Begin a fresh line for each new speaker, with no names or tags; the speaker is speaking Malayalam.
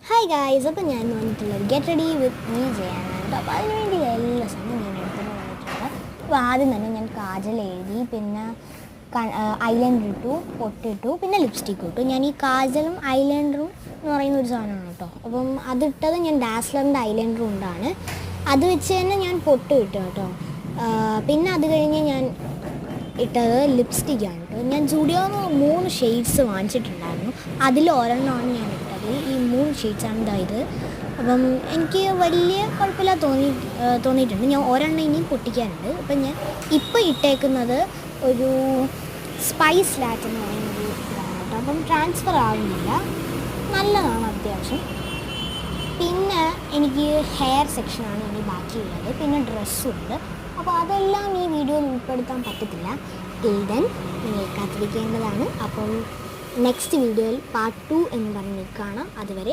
ഹായ് ഗായ്സ്, അപ്പോൾ ഞാൻ വന്നിട്ടുള്ളത് ഗെറ്റ് റെഡി വിത്ത് മീ ചെയ്യാനാണ് കേട്ടോ. അപ്പോൾ അതിനുവേണ്ടി എല്ലാ സമയവും ഞാൻ എടുത്തുകൊണ്ട് വന്നിട്ടുണ്ട്. അപ്പോൾ ആദ്യം തന്നെ ഞാൻ കാജൽ എഴുതി, പിന്നെ ഐലൈനർ ഇട്ടു, പൊട്ടിട്ടു, പിന്നെ ലിപ്സ്റ്റിക്ക് ഇട്ടു. ഞാൻ ഈ കാജലും ഐലൈനറും എന്ന് പറയുന്ന ഒരു സാധനമാണ് കേട്ടോ. അപ്പം അതിട്ടത് ഞാൻ ഡാസ്ലറിൻ്റെ ഐലൈനർ കൊണ്ടാണ്. അത് വെച്ച് തന്നെ ഞാൻ പൊട്ട് ഇട്ടു കേട്ടോ. പിന്നെ അത് കഴിഞ്ഞ് ഞാൻ ഇട്ടത് ലിപ്സ്റ്റിക്കാണ് കേട്ടോ. ഞാൻ സ്റ്റുഡിയോന്ന് 3 ഷെയ്ഡ്സ് വാങ്ങിച്ചിട്ടുണ്ടായിരുന്നു. അതിൽ ഒരെണ്ണമാണ് ഞാൻ ഇട്ടത്. ഈ 3 ഷെയ്ഡ്സാണ് ഇതായത്. അപ്പം എനിക്ക് വലിയ കുഴപ്പമില്ല തോന്നിയിട്ടുണ്ട്. ഞാൻ ഒരെണ്ണം ഇനിയും പൊട്ടിക്കാനുണ്ട്. അപ്പം ഞാൻ ഇപ്പോൾ ഇട്ടേക്കുന്നത് ഒരു സ്പൈസ് ലാറ്റ് എന്ന് പറയുന്നൊരു ഇതാണ് കേട്ടോ. അപ്പം ട്രാൻസ്ഫർ ആകുന്നില്ല, നല്ലതാണ് അത്യാവശ്യം. പിന്നെ എനിക്ക് ഹെയർ സെക്ഷനാണ് ഇനി ബാക്കിയുള്ളത്. പിന്നെ ഡ്രസ്സും ഉണ്ട്. അപ്പോൾ അതെല്ലാം ഈ വീഡിയോയിൽ ഉൾപ്പെടുത്താൻ പറ്റത്തില്ല. ടിൽ ദെൻ നിങ്ങൾ കാത്തിരിക്കേണ്ടതാണ്. അപ്പം നെക്സ്റ്റ് വീഡിയോയിൽ പാർട്ട് 2 എന്ന് പറഞ്ഞ് കാണാം. അതുവരെ